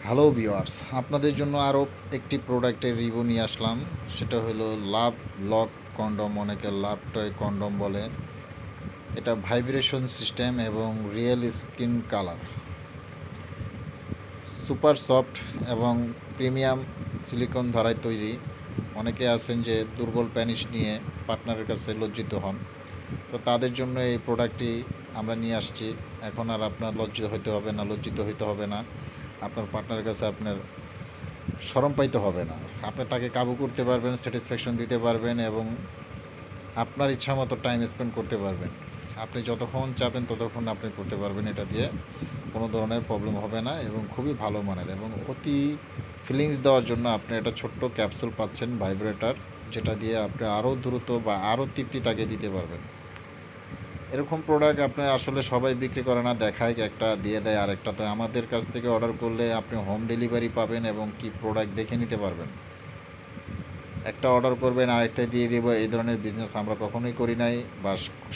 Hello viewers, আপনাদের জন্য আরও একটি প্রোডাক্টের রিভিউ নিয়ে আসলাম। সেটা হলো লাভ লক কন্ডম, অনেকে লাভ টয় কন্ডম বলে। এটা ভাইব্রেশন সিস্টেম এবং real skin colour, super soft এবং প্রিমিয়াম সিলিকন ধারায় তৈরি। অনেকে আছেন যে দুর্বল প্যানিস নিয়ে পার্টনারের কাছে লজ্জিত হন, তো তাদের জন্য এই প্রোডাক্টটি আমরা নিয়ে আসছি। এখন আর আপনার লজ্জিত হইতে হবে না। আপনার পার্টনারের কাছে আপনার শরম পাইতে হবে না। আপনি তাকে কাবু করতে পারবেন, স্যাটিসফ্যাকশন দিতে পারবেন এবং আপনার ইচ্ছা মতো টাইম স্পেন্ড করতে পারবেন। আপনি যতক্ষণ চাবেন ততক্ষণ আপনি করতে পারবেন। এটা দিয়ে কোনো ধরনের প্রবলেম হবে না এবং খুবই ভালো মানের এবং অতি ফিলিংস দেওয়ার জন্য আপনি একটা ছোট্ট ক্যাপসুল পাচ্ছেন ভাইব্রেটর, যেটা দিয়ে আপনি আরও দ্রুত বা আরও তৃপ্তি তাকে দিতে পারবেন। এরকম প্রোডাক্ট আপনার আসলে সবাই বিক্রি করে না, দেখায় একটা দিয়ে দেয় আরেকটা। তো আমাদের কাছ থেকে অর্ডার করলে আপনি হোম ডেলিভারি পাবেন এবং কি প্রোডাক্ট দেখে নিতে পারবেন। একটা অর্ডার করবেন আরেকটা দিয়ে দেবো, এই ধরনের বিজনেস আমরা কখনোই করি নাই বা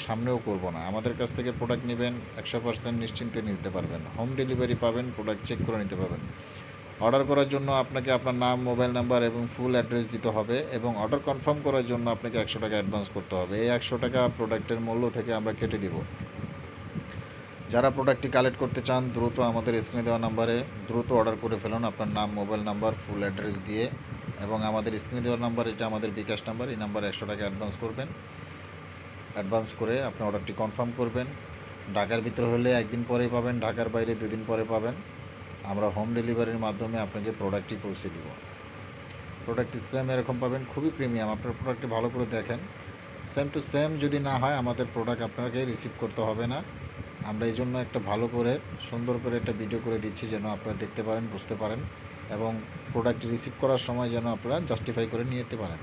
সামনেও করব না। আমাদের কাছ থেকে প্রোডাক্ট নেবেন 100% নিশ্চিন্তে নিতে পারবেন। হোম ডেলিভারি পাবেন, প্রোডাক্ট চেক করে নিতে পারবেন। অর্ডার করার জন্য আপনাকে আপনার নাম, মোবাইল নাম্বার এবং ফুল অ্যাড্রেস দিতে হবে এবং অর্ডার কনফার্ম করার জন্য আপনাকে 100 টাকা অ্যাডভান্স করতে হবে। এই 100 টাকা প্রোডাক্টের মূল্য থেকে আমরা কেটে দেব। যারা প্রোডাক্টটি কালেক্ট করতে চান দ্রুত আমাদের স্ক্রিনে দেওয়া নাম্বারে দ্রুত অর্ডার করে ফেলুন, আপনার নাম, মোবাইল নাম্বার, ফুল অ্যাড্রেস দিয়ে এবং আমাদের স্ক্রিনে দেওয়ার নাম্বার, এটা আমাদের বিকাশ নাম্বার। এই নাম্বারে 100 টাকা অ্যাডভান্স করবেন। অ্যাডভান্স করে আপনি অর্ডারটি কনফার্ম করবেন। ঢাকার ভিতরে হলে একদিন পরেই পাবেন, ঢাকার বাইরে 2 দিন পরে পাবেন। আমরা হোম ডেলিভারির মাধ্যমে আপনাকে প্রোডাক্টটি পৌঁছে দিব। প্রোডাক্টটি সেম এরকম পাবেন, খুবই প্রিমিয়াম। আপনার প্রোডাক্টটি ভালো করে দেখেন, সেম টু সেম যদি না হয় আমাদের প্রোডাক্ট আপনাকে রিসিভ করতে হবে না। আমরা এই জন্য একটা ভালো করে সুন্দর করে একটা ভিডিও করে দিচ্ছি যেন আপনারা দেখতে পারেন, বুঝতে পারেন এবং প্রোডাক্ট রিসিভ করার সময় যেন আপনারা জাস্টিফাই করে নিয়ে যেতে পারেন।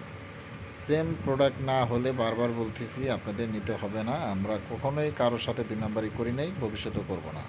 সেম প্রোডাক্ট না হলে বারবার বলতেছি আপনাদের নিতে হবে না। আমরা কখনোই কারোর সাথে 2 নাম্বারই করি নাই, ভবিষ্যতেও করব না।